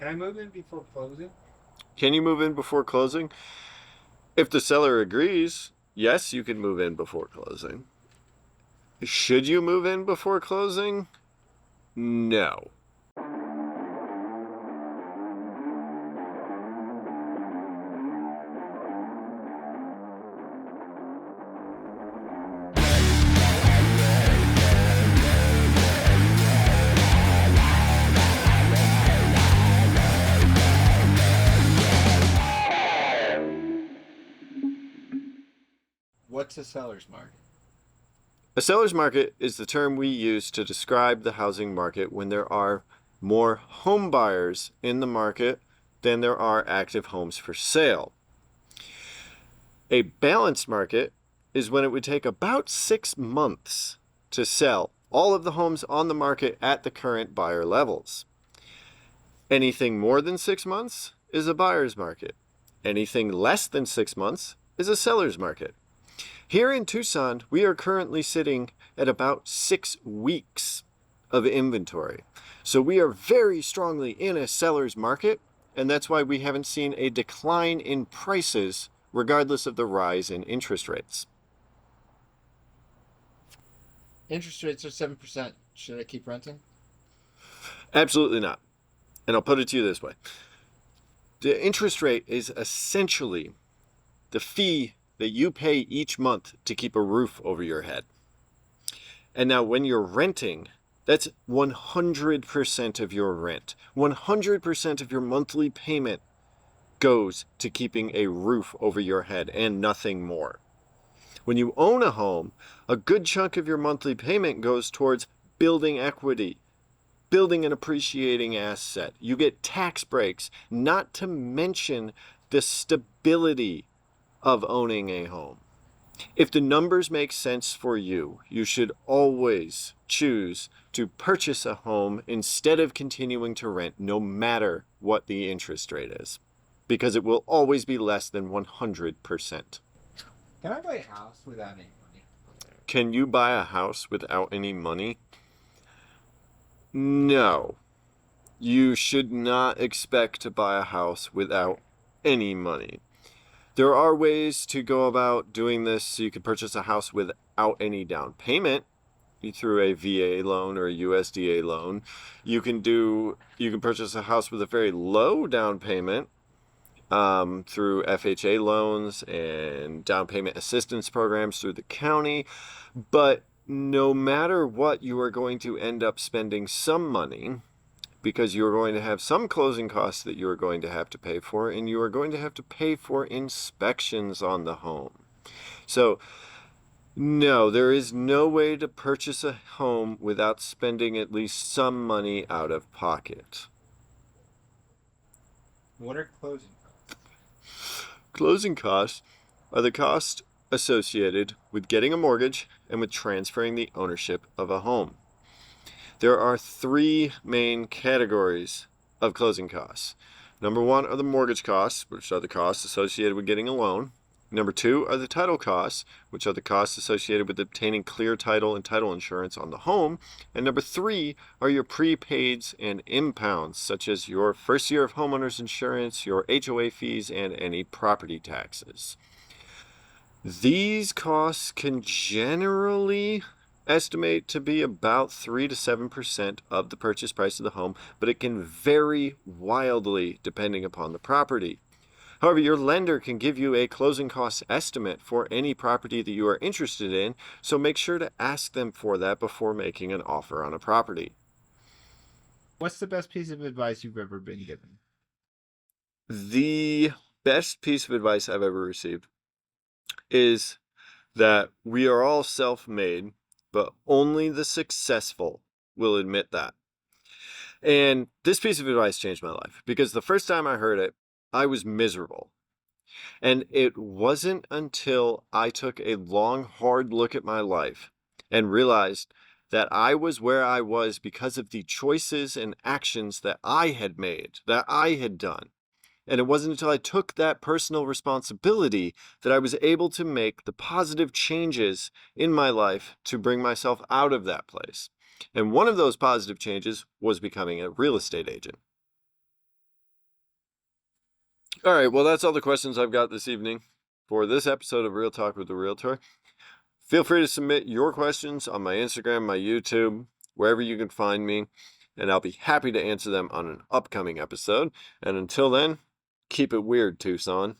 Can I move in before closing? Can you move in before closing? If the seller agrees, yes, you can move in before closing. Should you move in before closing? No. What's a seller's market? A seller's market is the term we use to describe the housing market when there are more home buyers in the market than there are active homes for sale. A balanced market is when it would take about 6 months to sell all of the homes on the market at the current buyer levels. Anything more than 6 months is a buyer's market. Anything less than 6 months is a seller's market. Here in Tucson, we are currently sitting at about 6 weeks of inventory. So we are very strongly in a seller's market, and that's why we haven't seen a decline in prices regardless of the rise in interest rates. Interest rates are 7%. Should I keep renting? Absolutely not. And I'll put it to you this way. The interest rate is essentially the fee that you pay each month to keep a roof over your head. And now when you're renting, that's 100% of your rent. 100% of your monthly payment goes to keeping a roof over your head and nothing more. When you own a home, a good chunk of your monthly payment goes towards building equity, building an appreciating asset. You get tax breaks, not to mention the stability of owning a home. If the numbers make sense for you, you should always choose to purchase a home instead of continuing to rent, no matter what the interest rate is, because it will always be less than 100%. Can I buy a house without any money? Can you buy a house without any money? No. You should not expect to buy a house without any money. There are ways to go about doing this so you can purchase a house without any down payment through a VA loan or a USDA loan. You can purchase a house with a very low down payment through FHA loans and down payment assistance programs through the county. But no matter what, you are going to end up spending some money because you're going to have some closing costs that you are going to have to pay for, and you are going to have to pay for inspections on the home. So, no, there is no way to purchase a home without spending at least some money out of pocket. What are closing costs? Closing costs are the costs associated with getting a mortgage and with transferring the ownership of a home. There are 3 main categories of closing costs. Number 1 are the mortgage costs, which are the costs associated with getting a loan. Number 2 are the title costs, which are the costs associated with obtaining clear title and title insurance on the home. And number 3 are your prepaids and impounds, such as your first year of homeowners insurance, your HOA fees, and any property taxes. These costs can generally estimate to be about 3 to 7% of the purchase price of the home, but it can vary wildly depending upon the property. However, your lender can give you a closing cost estimate for any property that you are interested in, so make sure to ask them for that before making an offer on a property. What's the best piece of advice you've ever been given? The best piece of advice I've ever received is that we are all self-made, but only the successful will admit that. And this piece of advice changed my life because the first time I heard it, I was miserable. And it wasn't until I took a long, hard look at my life and realized that I was where I was because of the choices and actions that I had made, that I had done. And it wasn't until I took that personal responsibility that I was able to make the positive changes in my life to bring myself out of that place. And one of those positive changes was becoming a real estate agent. All right, well, that's all the questions I've got this evening for this episode of Real Talk with the Realtor. Feel free to submit your questions on my Instagram, my YouTube, wherever you can find me, and I'll be happy to answer them on an upcoming episode. And until then, keep it weird, Tucson.